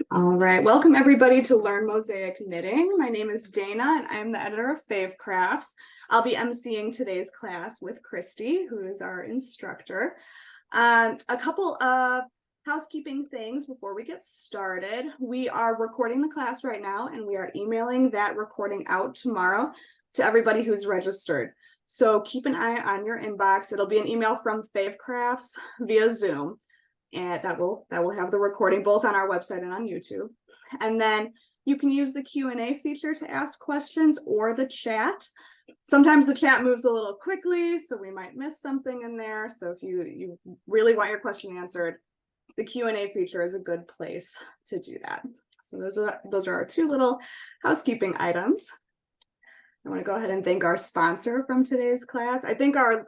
All right, welcome everybody to Learn Mosaic Knitting. My name is Dana and I'm the editor of Fave Crafts. I'll be emceeing today's class with Christy, who is our instructor. A couple of housekeeping things before we get started. We are recording the class right now and we are emailing that recording out tomorrow to everybody who's registered. So keep an eye on your inbox. It'll be an email from Fave Crafts via Zoom. And that will have the recording both on our website and on YouTube. And then you can use the Q&A feature to ask questions or the chat. Sometimes the chat moves a little quickly, so we might miss something in there. So if you really want your question answered, the Q&A feature is a good place to do that. So those are our two little housekeeping items. I want to go ahead and thank our sponsor from today's class. I think our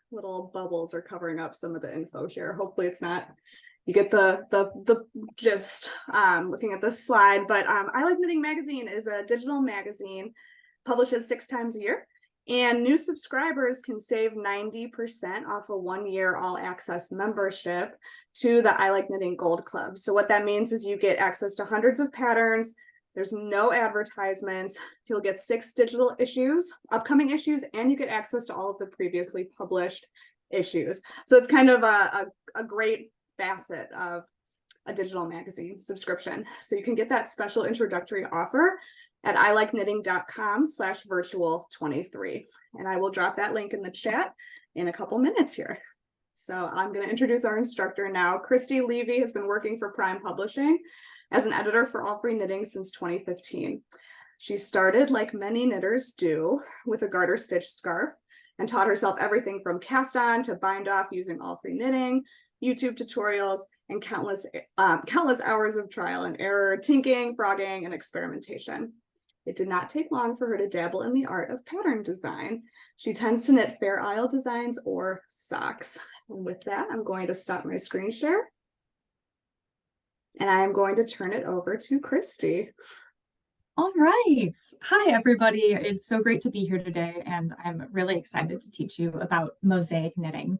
little bubbles are covering up some of the info here. Hopefully it's not, you get the gist looking at this slide, but I Like Knitting magazine is a digital magazine, publishes 6 times a year, and new subscribers can save 90% off a 1-year all access membership to the I Like Knitting Gold Club. So what that means is you get access to hundreds of patterns. There's no advertisements. You'll get 6 digital issues, upcoming issues, and you get access to all of the previously published issues. So it's kind of a great facet of a digital magazine subscription. So you can get that special introductory offer at ilikeknitting.com/virtual23. And I will drop that link in the chat in a couple minutes here. So I'm going to introduce our instructor now. Christy Levy has been working for Prime Publishing as an editor for All Free Knitting since 2015. She started, like many knitters do, with a garter stitch scarf and taught herself everything from cast on to bind off using All Free Knitting, YouTube tutorials, and countless hours of trial and error, tinking, frogging, and experimentation. It did not take long for her to dabble in the art of pattern design. She tends to knit Fair Isle designs or socks. And with that, I'm going to stop my screen share. And I am going to turn it over to Christy. All right. Hi, everybody. It's so great to be here today, and I'm really excited to teach you about mosaic knitting.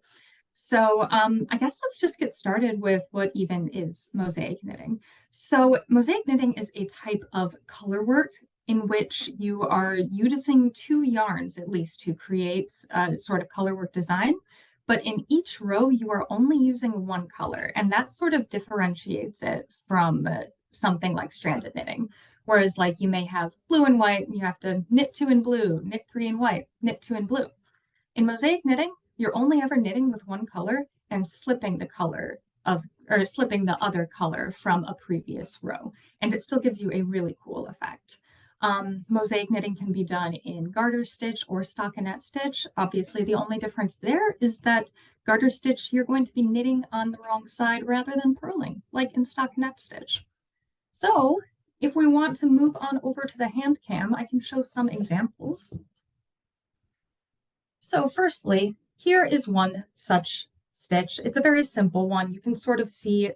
So I guess let's just get started with what even is mosaic knitting. So mosaic knitting is a type of color work in which you are using 2 yarns at least to create a sort of color work design. But in each row, you are only using 1 color, and that sort of differentiates it from something like stranded knitting. Whereas like you may have blue and white, and you have to knit 2 in blue, knit 3 in white, knit 2 in blue. In mosaic knitting, you're only ever knitting with 1 color and slipping the other color from a previous row. And it still gives you a really cool effect. Mosaic knitting can be done in garter stitch or stockinette stitch. Obviously, the only difference there is that garter stitch, you're going to be knitting on the wrong side rather than purling, like in stockinette stitch. So if we want to move on over to the hand cam, I can show some examples. So firstly, here is one such stitch. It's a very simple one. You can sort of see,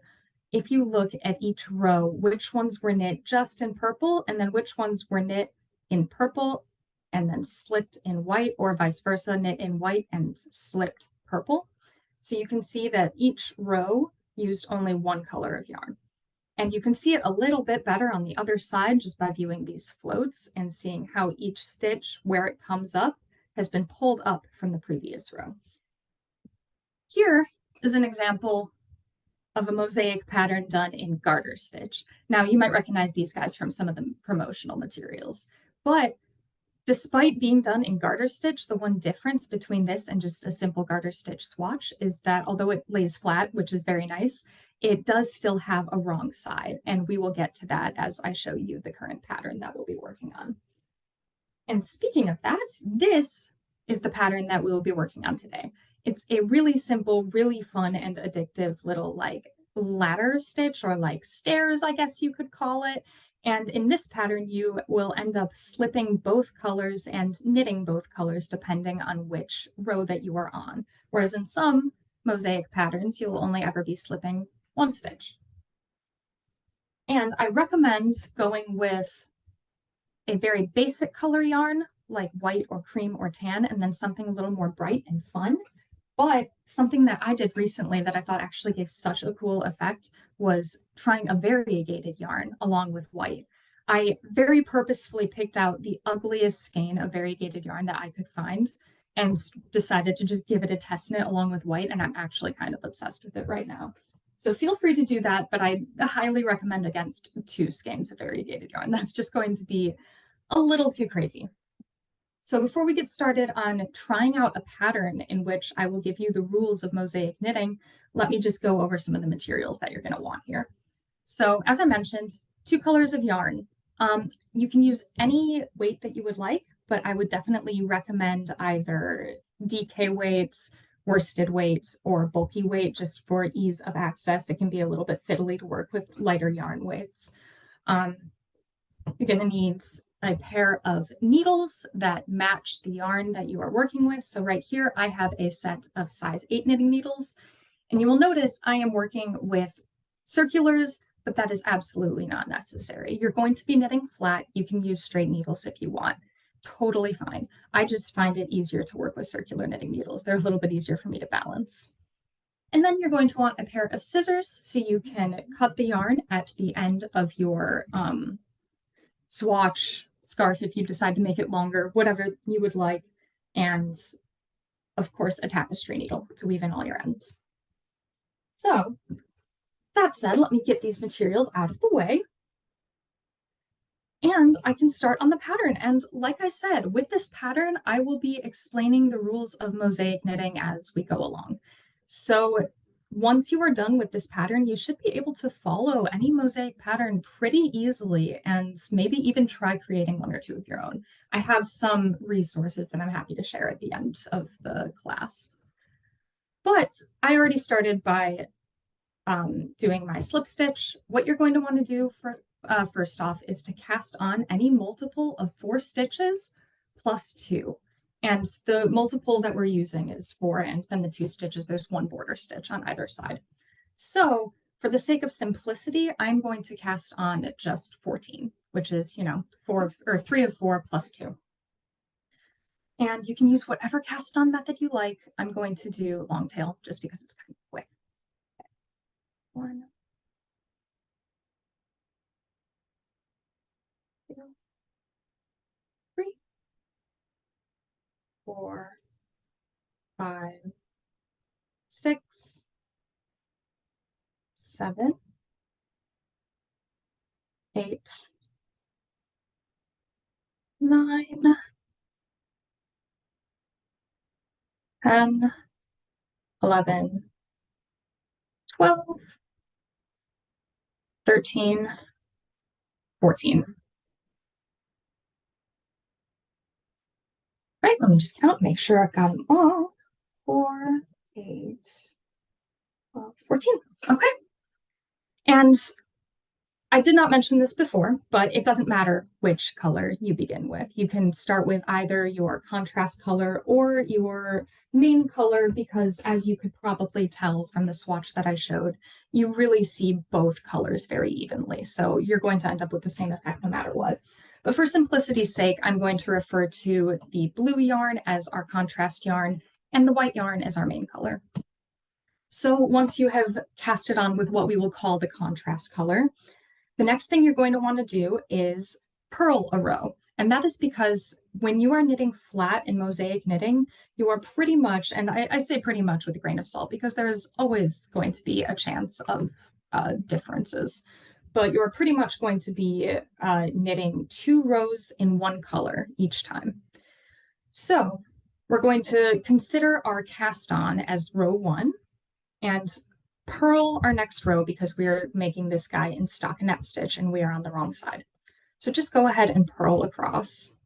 if you look at each row, which ones were knit just in purple and then which ones were knit in purple and then slipped in white, or vice versa, knit in white and slipped purple. So you can see that each row used only 1 color of yarn. And you can see it a little bit better on the other side just by viewing these floats and seeing how each stitch, where it comes up, has been pulled up from the previous row. Here is an example of a mosaic pattern done in garter stitch. Now, you might recognize these guys from some of the promotional materials, but despite being done in garter stitch, the one difference between this and just a simple garter stitch swatch is that although it lays flat, which is very nice, it does still have a wrong side, and we will get to that as I show you the current pattern that we'll be working on. And speaking of that, this is the pattern that we will be working on today. It's a really simple, really fun and addictive little like ladder stitch, or like stairs, I guess you could call it. And in this pattern, you will end up slipping both colors and knitting both colors depending on which row that you are on. Whereas in some mosaic patterns, you'll only ever be slipping 1 stitch. And I recommend going with a very basic color yarn like white or cream or tan, and then something a little more bright and fun. But something that I did recently that I thought actually gave such a cool effect was trying a variegated yarn along with white. I very purposefully picked out the ugliest skein of variegated yarn that I could find and decided to just give it a test knit along with white. And I'm actually kind of obsessed with it right now. So feel free to do that, but I highly recommend against 2 skeins of variegated yarn. That's just going to be a little too crazy. So before we get started on trying out a pattern in which I will give you the rules of mosaic knitting, let me just go over some of the materials that you're going to want here. So as I mentioned, 2 colors of yarn. You can use any weight that you would like, but I would definitely recommend either DK weights, worsted weights, or bulky weight just for ease of access. It can be a little bit fiddly to work with lighter yarn weights. You're going to need a pair of needles that match the yarn that you are working with. So right here, I have a set of size 8 knitting needles, and you will notice I am working with circulars, but that is absolutely not necessary. You're going to be knitting flat. You can use straight needles if you want. Totally fine. I just find it easier to work with circular knitting needles. They're a little bit easier for me to balance. And then you're going to want a pair of scissors so you can cut the yarn at the end of your swatch, scarf if you decide to make it longer, whatever you would like, and of course a tapestry needle to weave in all your ends. So that said, let me get these materials out of the way and I can start on the pattern. And like I said, with this pattern, I will be explaining the rules of mosaic knitting as we go along. So once you are done with this pattern, you should be able to follow any mosaic pattern pretty easily and maybe even try creating 1 or 2 of your own. I have some resources that I'm happy to share at the end of the class. But I already started by doing my slip stitch. What you're going to want to do for first off is to cast on any multiple of 4 stitches plus 2. And the multiple that we're using is 4, and then the 2 stitches, there's 1 border stitch on either side. So for the sake of simplicity, I'm going to cast on just 14, which is, 4 or 3 of 4 plus 2. And you can use whatever cast on method you like. I'm going to do long tail just because it's kind of quick. 1, 2, 3, 4, 5, 6, 7, 8, 9, 10, 11, 12, 13, 14. Right, let me just count, make sure I've got them all. 4, 8, 12, 14. Okay. And I did not mention this before, but it doesn't matter which color you begin with. You can start with either your contrast color or your main color, because as you could probably tell from the swatch that I showed, you really see both colors very evenly. So you're going to end up with the same effect no matter what. But for simplicity's sake, I'm going to refer to the blue yarn as our contrast yarn and the white yarn as our main color. So once you have cast it on with what we will call the contrast color, the next thing you're going to want to do is purl a row. And that is because when you are knitting flat in mosaic knitting, you are pretty much, and I say pretty much with a grain of salt because there's always going to be a chance of differences, but you're pretty much going to be knitting 2 rows in 1 color each time. So we're going to consider our cast on as row 1 and purl our next row because we're making this guy in stockinette stitch and we are on the wrong side. So just go ahead and purl across.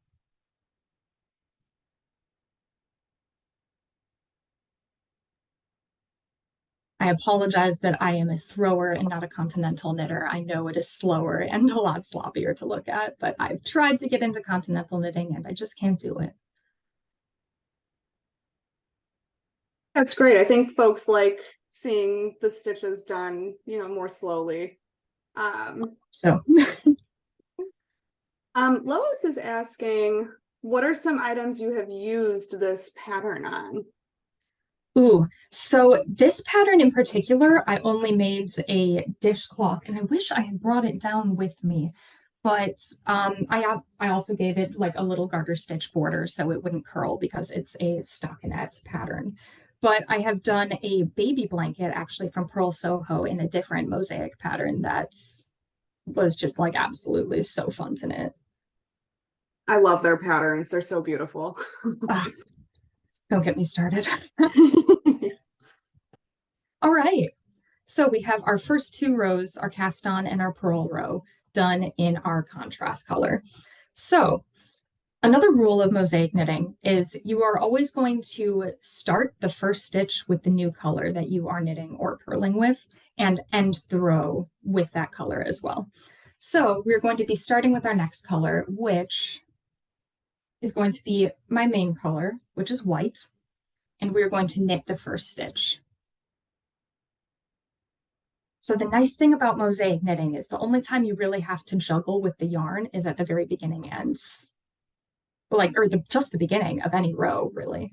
I apologize that I am a thrower and not a continental knitter. I know it is slower and a lot sloppier to look at, but I've tried to get into continental knitting and I just can't do it. That's great. I think folks like seeing the stitches done, more slowly. So Lois is asking, what are some items you have used this pattern on? Ooh, so this pattern in particular, I only made a dishcloth, and I wish I had brought it down with me. But I also gave it like a little garter stitch border so it wouldn't curl because it's a stockinette pattern. But I have done a baby blanket actually from Pearl Soho in a different mosaic pattern that's was just like absolutely so fun to knit. I love their patterns. They're so beautiful. Ugh, don't get me started. All right. So we have our first two rows, our cast on and our purl row, done in our contrast color. So another rule of mosaic knitting is you are always going to start the first stitch with the new color that you are knitting or purling with and end the row with that color as well. So we're going to be starting with our next color, which is going to be my main color, which is white, and we're going to knit the first stitch. So the nice thing about mosaic knitting is the only time you really have to juggle with the yarn is at the very beginning and just the beginning of any row, really.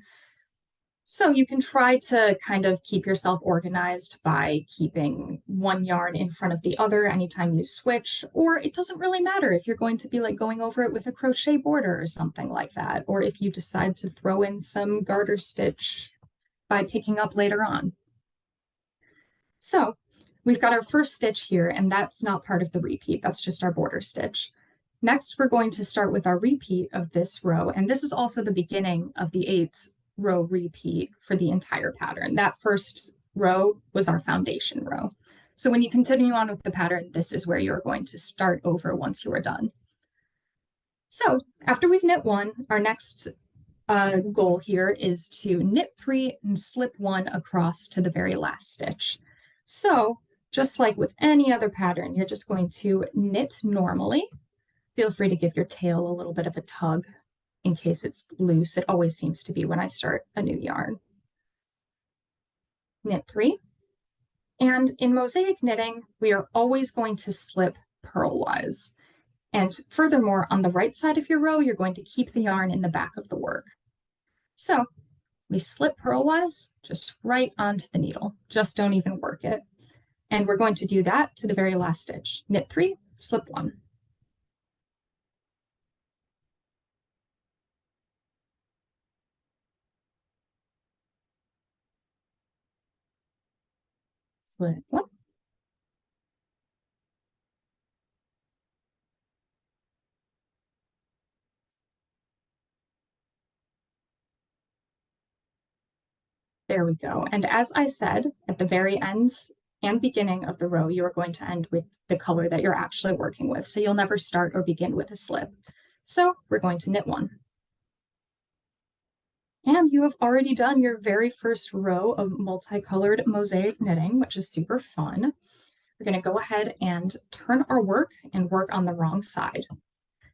So you can try to kind of keep yourself organized by keeping one yarn in front of the other anytime you switch, or it doesn't really matter if you're going to be like going over it with a crochet border or something like that, or if you decide to throw in some garter stitch by picking up later on. So we've got our first stitch here, and that's not part of the repeat. That's just our border stitch. Next, we're going to start with our repeat of this row, and this is also the beginning of the 8-row repeat for the entire pattern. That first row was our foundation row. So when you continue on with the pattern, this is where you're going to start over once you are done. So after we've knit one, our next goal here is to knit 3 and slip 1 across to the very last stitch. So just like with any other pattern, you're just going to knit normally. Feel free to give your tail a little bit of a tug in case it's loose. It always seems to be when I start a new yarn. Knit 3. And in mosaic knitting, we are always going to slip purlwise. And furthermore, on the right side of your row, you're going to keep the yarn in the back of the work. So we slip purlwise just right onto the needle. Just don't even work it. And we're going to do that to the very last stitch. Knit 3, slip 1. Slip 1. There we go. And as I said, at the very end and beginning of the row, you are going to end with the color that you're actually working with. So you'll never start or begin with a slip. So we're going to knit 1. And you have already done your very first row of multicolored mosaic knitting, which is super fun. We're going to go ahead and turn our work and work on the wrong side.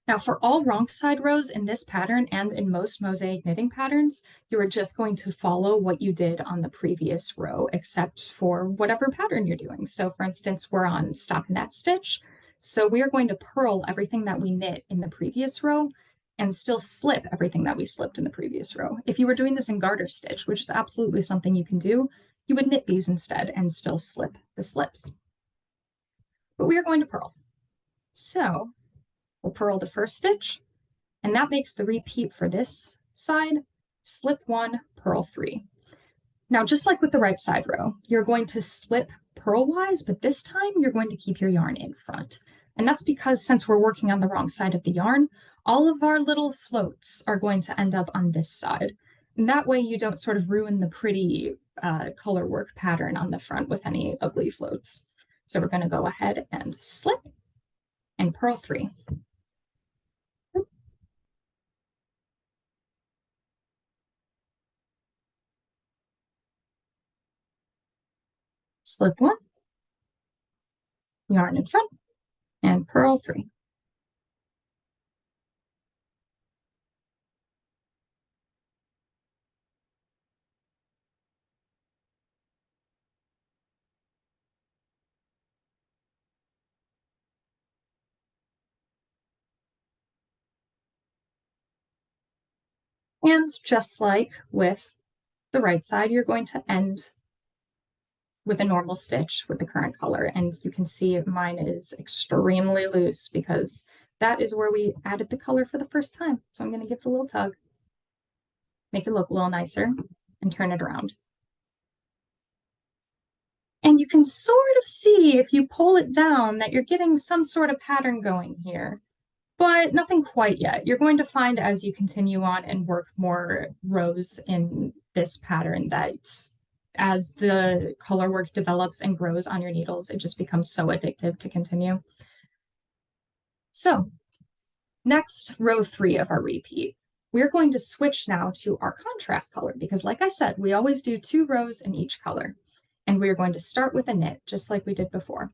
Now, for all wrong side rows in this pattern and in most mosaic knitting patterns, you are just going to follow what you did on the previous row, except for whatever pattern you're doing. So for instance, we're on stockinette stitch. So we are going to purl everything that we knit in the previous row and still slip everything that we slipped in the previous row. If you were doing this in garter stitch, which is absolutely something you can do, you would knit these instead and still slip the slips. But we are going to purl. So we'll purl the first stitch, and that makes the repeat for this side, slip 1, purl 3. Now, just like with the right side row, you're going to slip purlwise, but this time you're going to keep your yarn in front. And that's because since we're working on the wrong side of the yarn, all of our little floats are going to end up on this side. And that way you don't sort of ruin the pretty color work pattern on the front with any ugly floats. So we're going to go ahead and slip and purl 3. Slip 1, yarn in front, and purl 3. And just like with the right side, you're going to end with a normal stitch with the current color. And you can see mine is extremely loose because that is where we added the color for the first time. So I'm going to give it a little tug, make it look a little nicer, and turn it around. And you can sort of see if you pull it down that you're getting some sort of pattern going here, but nothing quite yet. You're going to find as you continue on and work more rows in this pattern that as the color work develops and grows on your needles, it just becomes so addictive to continue. So next, row 3 of our repeat. We're going to switch now to our contrast color because like I said, we always do 2 rows in each color. And we're going to start with a knit, just like we did before.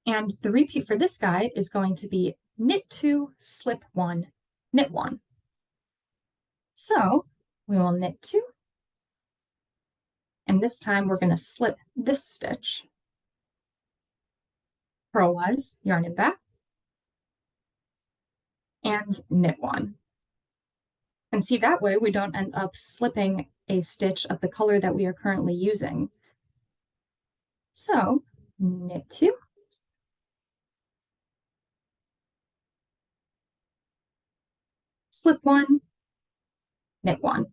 And the repeat for this guy is going to be knit 2, slip 1, knit 1. So we will knit 2. And this time we're going to slip this stitch. Purlwise, yarn in back. And knit 1. And see, that way we don't end up slipping a stitch of the color that we are currently using. So knit 2. Slip 1, knit 1.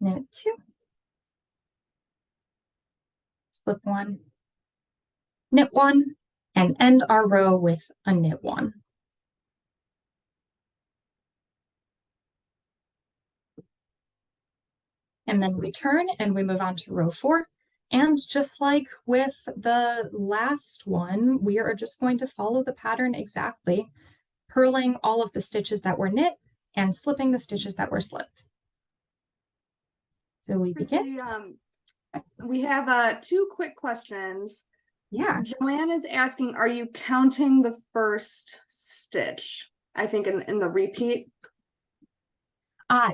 Knit 2. Slip 1, knit 1, and end our row with a knit 1. And then we turn and we move on to row 4. And just like with the last one, we are just going to follow the pattern exactly, purling all of the stitches that were knit and slipping the stitches that were slipped. So we begin. We have 2 quick questions. Yeah. Joanne is asking, are you counting the first stitch? I think in the repeat.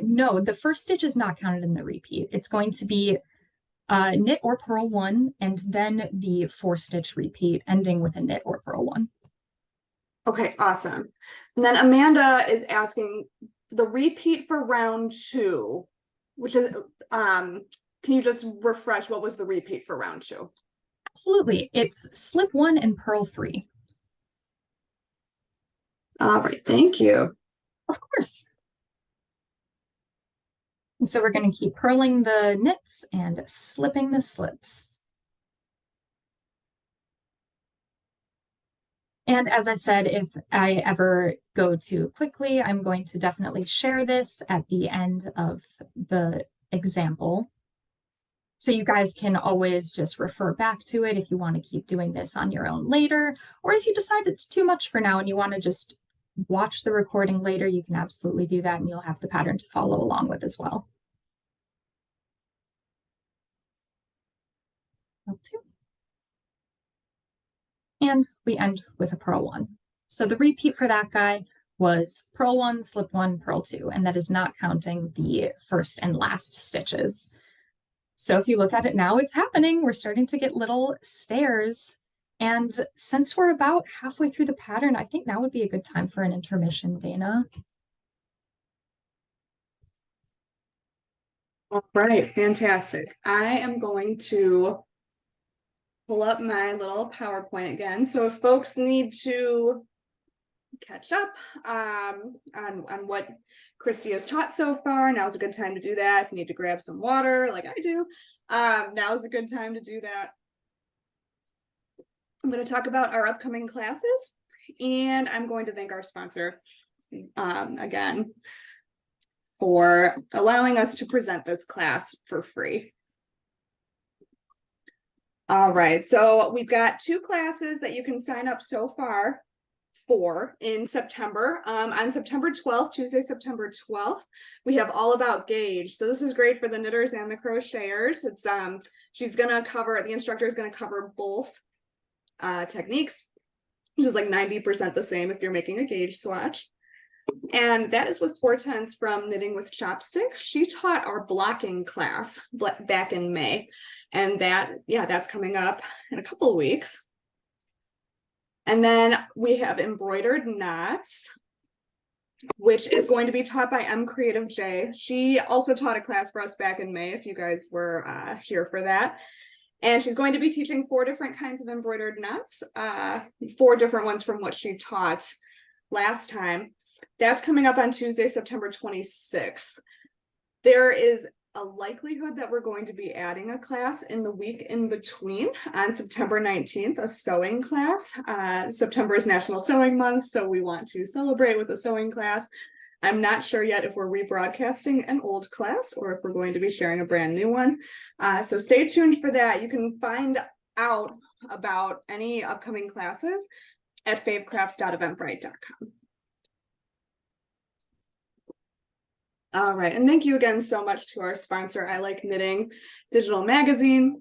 No, the first stitch is not counted in the repeat. It's going to be knit or purl 1, and then the 4-stitch repeat, ending with a knit or purl 1. Okay, awesome. And then Amanda is asking the repeat for round 2, which is can you just refresh what was the repeat for round 2? Absolutely. It's slip 1 and purl 3. All right, thank you. Of course. And so we're going to keep purling the knits and slipping the slips. And as I said, if I ever go too quickly, I'm going to definitely share this at the end of the example. So you guys can always just refer back to it if you want to keep doing this on your own later, or if you decide it's too much for now and you want to just watch the recording later, you can absolutely do that and you'll have the pattern to follow along with as well. Row 2. And we end with a purl 1. So the repeat for that guy was purl 1, slip 1, purl 2, and that is not counting the first and last stitches. So if you look at it now, it's happening. We're starting to get little stairs. And since we're about halfway through the pattern, I think now would be a good time for an intermission, Dana. All right, fantastic. I am going to pull up my little PowerPoint again. So if folks need to catch up on what Christy has taught so far, now's a good time to do that. If you need to grab some water like I do, now's a good time to do that. I'm going to talk about our upcoming classes, and I'm going to thank our sponsor again for allowing us to present this class for free. All right, so we've got 2 classes that you can sign up so far for in September. On September 12th, Tuesday, September 12th, we have All About Gauge. So this is great for the knitters and the crocheters. It's the instructor is gonna cover both techniques, which is like 90% the same if you're making a gauge swatch. And that is with Hortense from Knitting with Chopsticks. She taught our blocking class back in May. And that's coming up in a couple of weeks. And then we have embroidered knots. which is going to be taught by M Creative J. She also taught a class for us back in May, if you guys were here for that. And she's going to be teaching 4 different kinds of embroidered knots, 4 different ones from what she taught last time. That's coming up on Tuesday, September 26th. There is a likelihood that we're going to be adding a class in the week in between on September 19th, a sewing class. September is National Sewing Month, so we want to celebrate with a sewing class. I'm not sure yet if we're rebroadcasting an old class or if we're going to be sharing a brand new one. So stay tuned for that. You can find out about any upcoming classes at favecrafts.eventbrite.com. All right, and thank you again so much to our sponsor, I Like Knitting Digital Magazine.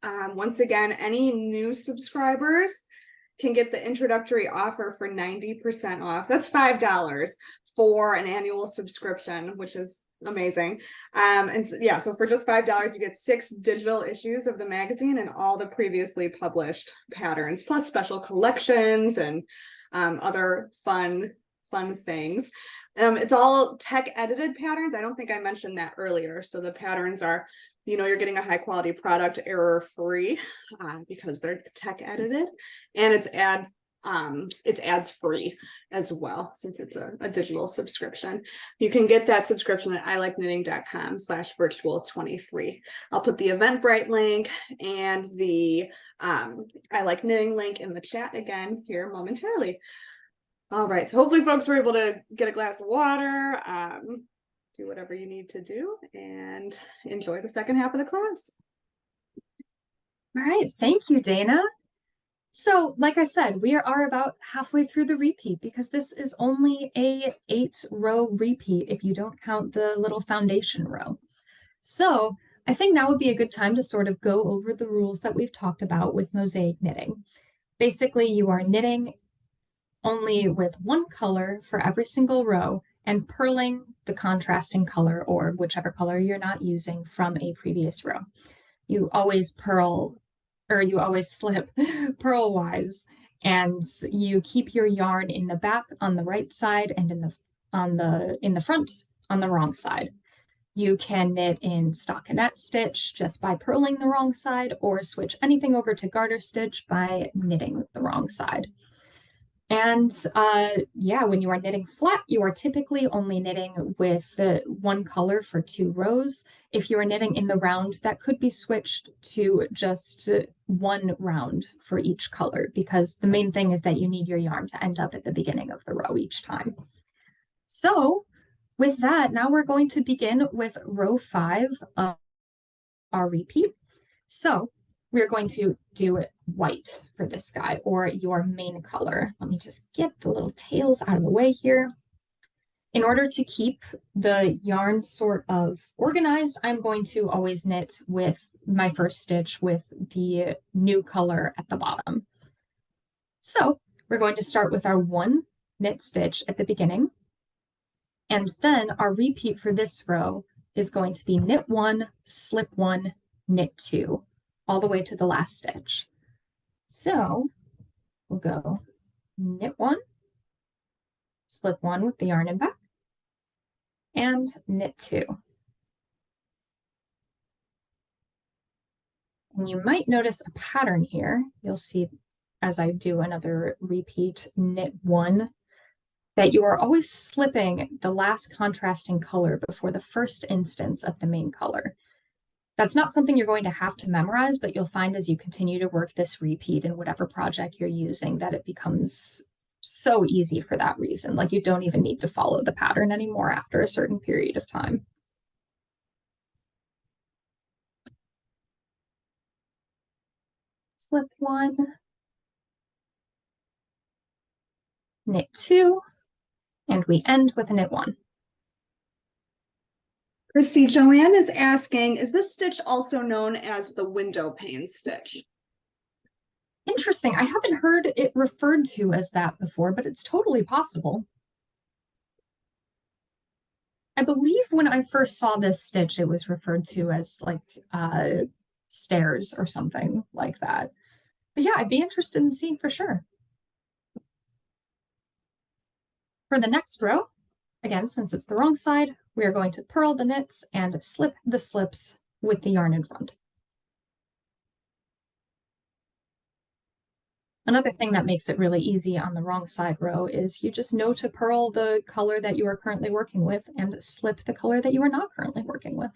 Once again, any new subscribers can get the introductory offer for 90% off. That's $5 for an annual subscription, which is amazing. And yeah, so for just $5, you get 6 digital issues of the magazine and all the previously published patterns, plus special collections and other fun things. It's all tech edited patterns. I don't think I mentioned that earlier. So the patterns are, you're getting a high quality product error free because they're tech edited, and it's ads free as well, since it's a digital subscription. You can get that subscription at ilikeknitting.com/virtual23. I'll put the Eventbrite link and the I Like Knitting link in the chat again here momentarily. All right, so hopefully folks were able to get a glass of water, do whatever you need to do, and enjoy the second half of the class. All right, thank you, Dana. So, like I said, we are about halfway through the repeat because this is only a 8-row repeat if you don't count the little foundation row. So I think now would be a good time to sort of go over the rules that we've talked about with mosaic knitting. Basically, you are knitting only with one color for every single row and purling the contrasting color or whichever color you're not using from a previous row. You always purl, or you always slip purlwise, and you keep your yarn in the back on the right side and in the front on the wrong side. You can knit in stockinette stitch just by purling the wrong side, or switch anything over to garter stitch by knitting the wrong side. And yeah, when you are knitting flat, you are typically only knitting with one color for 2 rows. If you are knitting in the round, that could be switched to just 1 round for each color, because the main thing is that you need your yarn to end up at the beginning of the row each time. So with that, now we're going to begin with row 5 of our repeat. So we're going to do it white for this guy, or your main color. Let me just get the little tails out of the way here. In order to keep the yarn sort of organized, I'm going to always knit with my first stitch with the new color at the bottom. So we're going to start with our 1 knit stitch at the beginning. And then our repeat for this row is going to be knit 1, slip 1, knit 2, all the way to the last stitch. So we'll go knit 1, slip 1 with the yarn in back, and knit 2. And you might notice a pattern here. You'll see as I do another repeat, knit 1, that you are always slipping the last contrasting color before the first instance of the main color. That's not something you're going to have to memorize, but you'll find as you continue to work this repeat in whatever project you're using that it becomes so easy for that reason. Like, you don't even need to follow the pattern anymore after a certain period of time. Slip 1, knit 2, and we end with a knit 1. Christy, Joanne is asking, is this stitch also known as the window pane stitch? Interesting. I haven't heard it referred to as that before, but it's totally possible. I believe when I first saw this stitch, it was referred to as like stairs or something like that. But yeah, I'd be interested in seeing for sure. For the next row, again, since it's the wrong side, we are going to purl the knits and slip the slips with the yarn in front. Another thing that makes it really easy on the wrong side row is you just know to purl the color that you are currently working with and slip the color that you are not currently working with.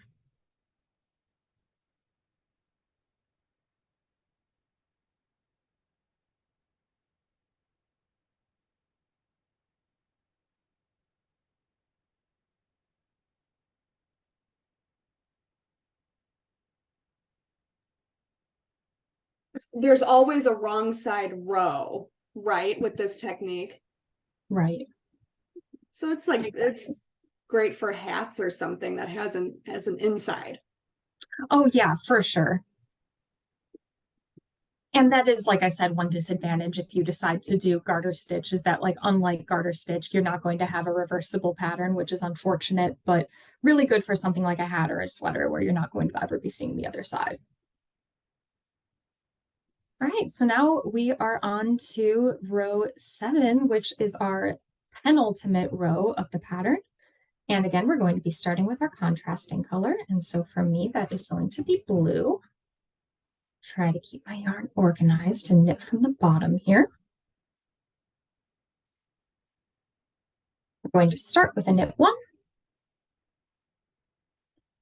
There's always a wrong side row, right, with this technique. Right. So it's like Exactly. it's great for hats or something that has an inside. Oh yeah, for sure. And that is, like I said, one disadvantage if you decide to do garter stitch is that, like, unlike garter stitch, you're not going to have a reversible pattern, which is unfortunate, but really good for something like a hat or a sweater where you're not going to ever be seeing the other side. All right, so now we are on to row 7, which is our penultimate row of the pattern. And again, we're going to be starting with our contrasting color. And so for me, that is going to be blue. Try to keep my yarn organized and knit from the bottom here. We're going to start with a knit 1.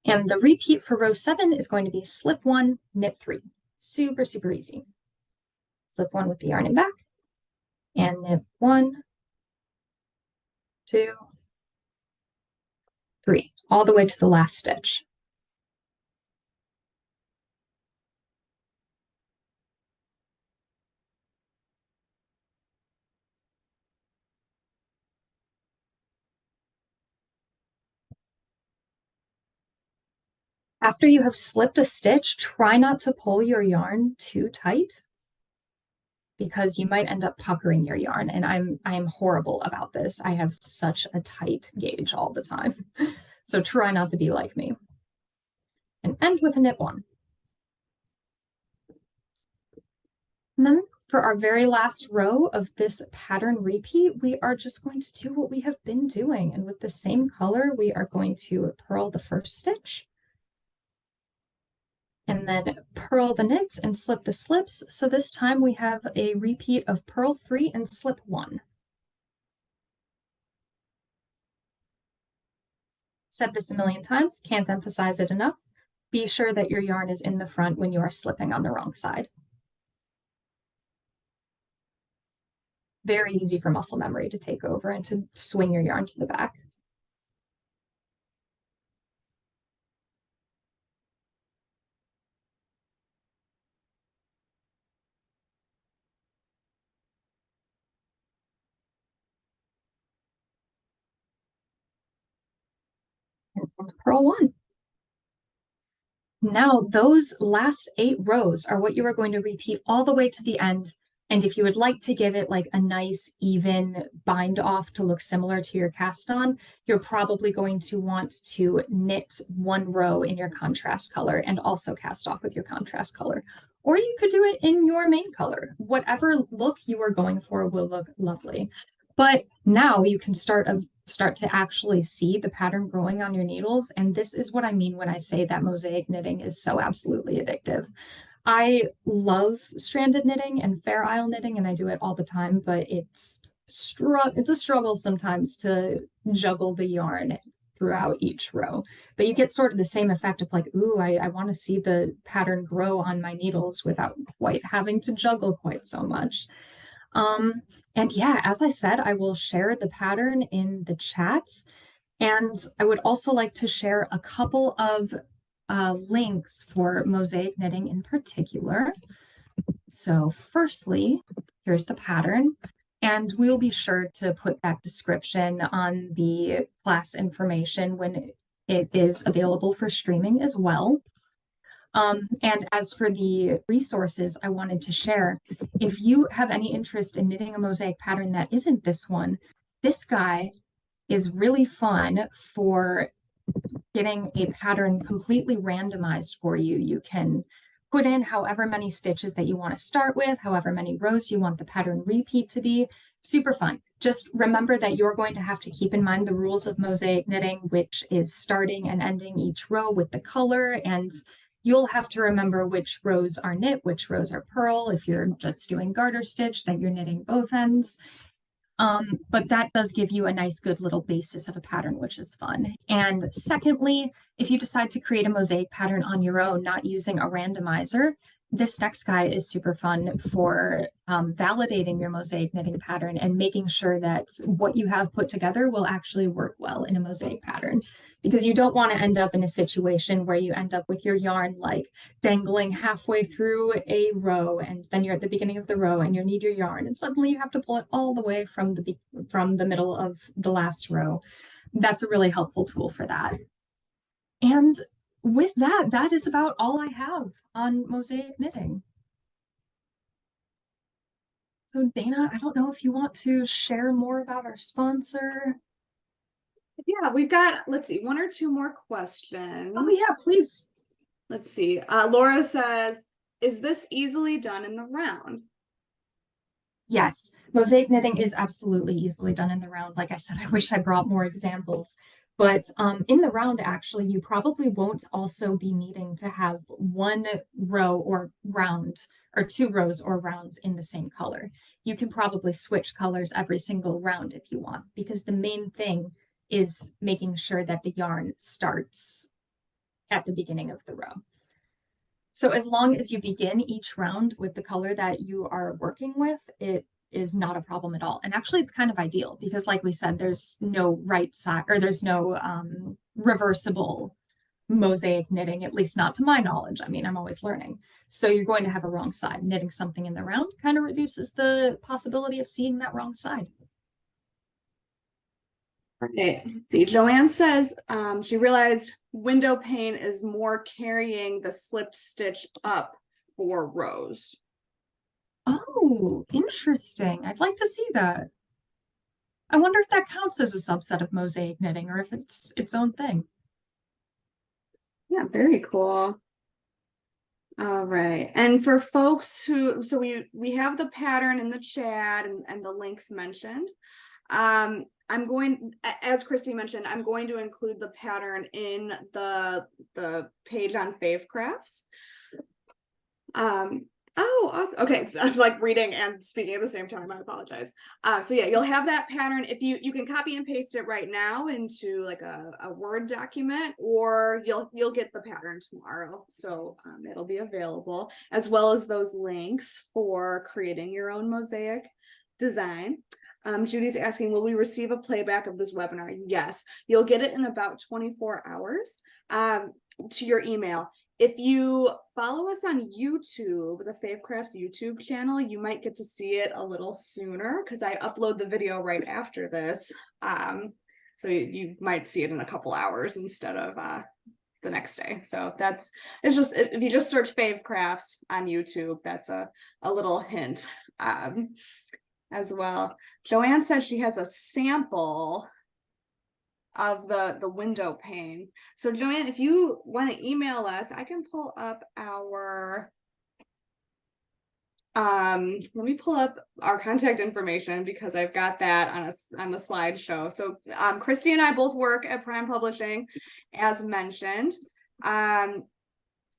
And the repeat for row 7 is going to be slip 1, knit 3. Super, super easy. Slip 1 with the yarn in back, and knit 1, 2, 3, all the way to the last stitch. After you have slipped a stitch, try not to pull your yarn too tight because you might end up puckering your yarn. And I'm horrible about this. I have such a tight gauge all the time. So try not to be like me. And end with a knit 1. And then for our very last row of this pattern repeat, we are just going to do what we have been doing. And with the same color, we are going to purl the first stitch and then purl the knits and slip the slips. So this time we have a repeat of purl 3 and slip 1. Said this a million times, can't emphasize it enough. Be sure that your yarn is in the front when you are slipping on the wrong side. Very easy for muscle memory to take over and to swing your yarn to the back. And purl 1. Now, those last 8 rows are what you are going to repeat all the way to the end. And if you would like to give it like a nice even bind off to look similar to your cast on, you're probably going to want to knit 1 row in your contrast color and also cast off with your contrast color. Or you could do it in your main color. Whatever look you are going for will look lovely. But now you can start to actually see the pattern growing on your needles. And this is what I mean when I say that mosaic knitting is so absolutely addictive. I love stranded knitting and fair isle knitting, and I do it all the time, but it's a struggle sometimes to juggle the yarn throughout each row. But you get sort of the same effect of like, ooh, I want to see the pattern grow on my needles without quite having to juggle quite so much. And yeah, as I said, I will share the pattern in the chat. And I would also like to share a couple of links for mosaic knitting in particular. So firstly, here's the pattern. And we'll be sure to put that description on the class information when it is available for streaming as well. And as for the resources I wanted to share, if you have any interest in knitting a mosaic pattern that isn't this one, this guy is really fun for getting a pattern completely randomized for you. You can put in however many stitches that you want to start with, however many rows you want the pattern repeat to be. Super fun. Just remember that you're going to have to keep in mind the rules of mosaic knitting, which is starting and ending each row with the color, and you'll have to remember which rows are knit, which rows are purl. If you're just doing garter stitch, then you're knitting both ends. But that does give you a nice, good little basis of a pattern, which is fun. And secondly, if you decide to create a mosaic pattern on your own, not using a randomizer, this next guide is super fun for validating your mosaic knitting pattern and making sure that what you have put together will actually work well in a mosaic pattern. Because you don't want to end up in a situation where you end up with your yarn like dangling halfway through a row, and then you're at the beginning of the row and you need your yarn, and suddenly you have to pull it all the way from the middle of the last row. That's a really helpful tool for that. And with that, that is about all I have on mosaic knitting. So Dana, I don't know if you want to share more about our sponsor. Yeah, we've got, let's see, one or two more questions. Oh yeah, please. Let's see. Laura says, is this easily done in the round? Yes, mosaic knitting is absolutely easily done in the round. Like I said, I wish I brought more examples. But in the round, actually, you probably won't also be needing to have one row or round or two rows or rounds in the same color. You can probably switch colors every single round if you want, because the main thing is making sure that the yarn starts at the beginning of the row. So as long as you begin each round with the color that you are working with, it is not a problem at all. And actually it's kind of ideal because like we said, there's no right side, or there's no reversible mosaic knitting, at least not to my knowledge. I mean, I'm always learning. So you're going to have a wrong side. Knitting something in the round kind of reduces the possibility of seeing that wrong side. Right. See, Joanne says she realized window pane is more carrying the slipped stitch up 4 rows. Oh, interesting. I'd like to see that. I wonder if that counts as a subset of mosaic knitting or if it's its own thing. Yeah, very cool. All right. And for folks who, so we have the pattern in the chat and the links mentioned. I'm going, as Christy mentioned, I'm going to include the pattern in the page on Fave Crafts. Oh, awesome. Okay, so I'm like reading and speaking at the same time. I apologize. So yeah, you'll have that pattern. If you can copy and paste it right now into like a Word document, or you'll get the pattern tomorrow. So it'll be available, as well as those links for creating your own mosaic design. Judy's asking, will we receive a playback of this webinar? Yes, you'll get it in about 24 hours to your email. If you follow us on YouTube, the Fave Crafts YouTube channel, you might get to see it a little sooner because I upload the video right after this. So you might see it in a couple hours instead of the next day. So it's just, if you just search Fave Crafts on YouTube, that's a little hint as well. Joanne says she has a sample of the window pane. So Joanne, if you want to email us, I can pull up our let me pull up our contact information because I've got that on the slideshow. So Christy and I both work at Prime Publishing, as mentioned.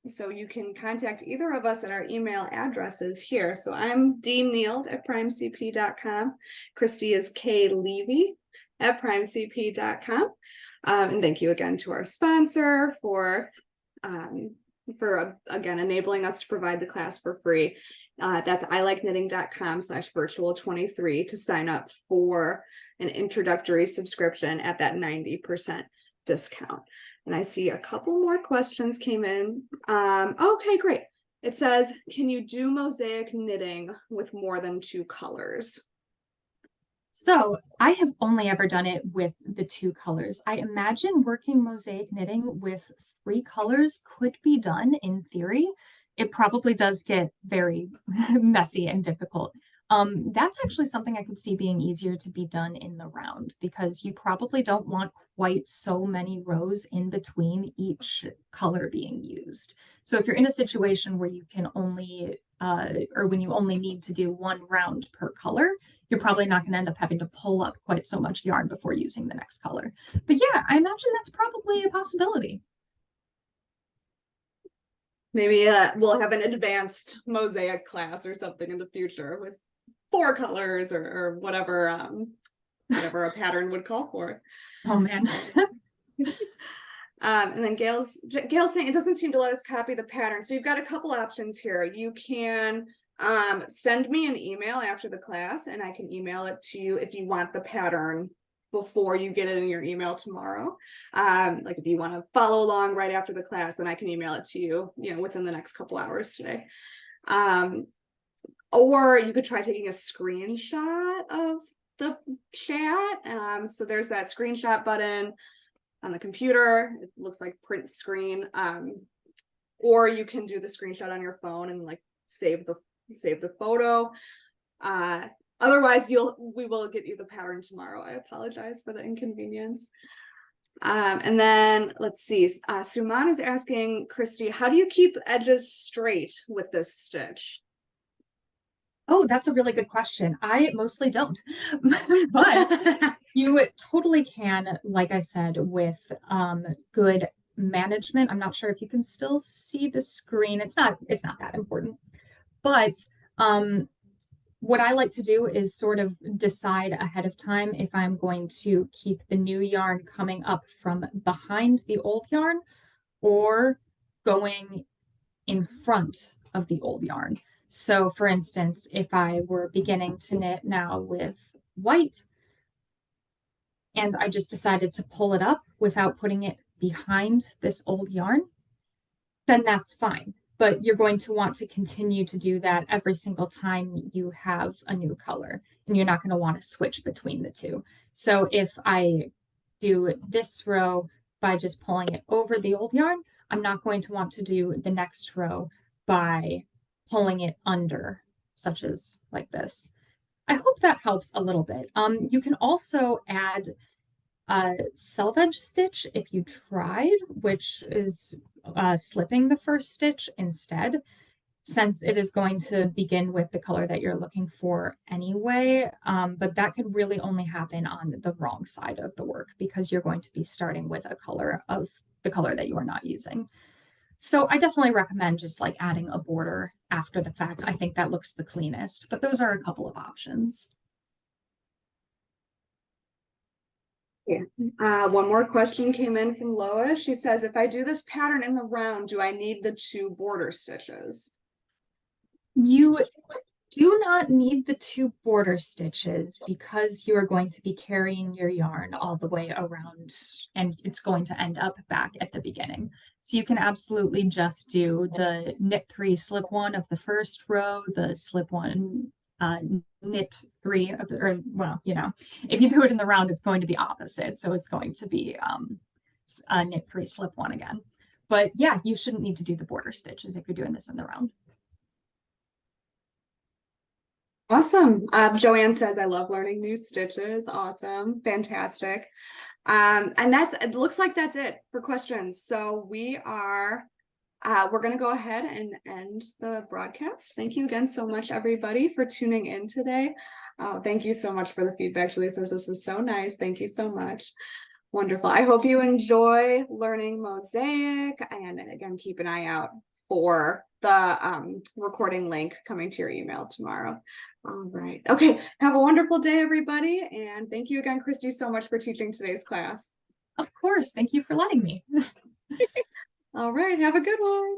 So you can contact either of us at our email addresses here. So I'm Dee Neild at primecp.com. Christy is K Levy at primecp.com. And thank you again to our sponsor for again enabling us to provide the class for free. That's ilikeknitting.com/virtual23 to sign up for an introductory subscription at that 90% discount. And I see a couple more questions came in. Okay, great. It says, can you do mosaic knitting with more than 2 colors? So I have only ever done it with the 2 colors. I imagine working mosaic knitting with 3 colors could be done in theory. It probably does get very messy and difficult. That's actually something I could see being easier to be done in the round because you probably don't want quite so many rows in between each color being used. So if you're in a situation where you can only, or when you only need to do one round per color, you're probably not going to end up having to pull up quite so much yarn before using the next color. But yeah, I imagine that's probably a possibility. Maybe we'll have an advanced mosaic class or something in the future with 4 colors or whatever a pattern would call for. Oh man. And then Gail's saying it doesn't seem to let us copy the pattern. So you've got a couple options here. You can send me an email after the class and I can email it to you if you want the pattern before you get it in your email tomorrow. Like if you want to follow along right after the class, then I can email it to you, within the next couple hours today. Or you could try taking a screenshot of the chat. So there's that screenshot button on the computer. It looks like print screen. Or you can do the screenshot on your phone and like save the photo. Otherwise, we will get you the pattern tomorrow. I apologize for the inconvenience. And then let's see. Suman is asking Christy, how do you keep edges straight with this stitch? Oh, that's a really good question. I mostly don't, but you totally can, like I said, with good management. I'm not sure if you can still see the screen. It's not that important. But what I like to do is sort of decide ahead of time if I'm going to keep the new yarn coming up from behind the old yarn or going in front of the old yarn. So for instance, if I were beginning to knit now with white and I just decided to pull it up without putting it behind this old yarn, then that's fine. But you're going to want to continue to do that every single time you have a new color, and you're not going to want to switch between the two. So if I do this row by just pulling it over the old yarn, I'm not going to want to do the next row by pulling it under, such as like this. I hope that helps a little bit. You can also add selvage stitch if you tried, which is slipping the first stitch instead, since it is going to begin with the color that you're looking for anyway. But that could really only happen on the wrong side of the work because you're going to be starting with a color of the color that you are not using. So I definitely recommend just like adding a border after the fact. I think that looks the cleanest, but those are a couple of options. Yeah. One more question came in from Lois. She says, if I do this pattern in the round, do I need the 2 border stitches? You do not need the 2 border stitches because you are going to be carrying your yarn all the way around and it's going to end up back at the beginning. So you can absolutely just do the knit 3 slip 1 of the first row, the slip 1 knit 3 of the, or well, if you do it in the round, it's going to be opposite. So it's going to be knit 3 slip 1 again. But yeah, you shouldn't need to do the border stitches if you're doing this in the round. Awesome. Joanne says, I love learning new stitches. Awesome. Fantastic. And it looks like that's it for questions. So we're going to go ahead and end the broadcast. Thank you again so much, everybody, for tuning in today. Thank you so much for the feedback. Julie says this was so nice. Thank you so much. Wonderful. I hope you enjoy learning Mosaic, and again, keep an eye out for the recording link coming to your email tomorrow. All right. Okay. Have a wonderful day, everybody. And thank you again, Christy, so much for teaching today's class. Of course. Thank you for letting me. All right. Have a good one.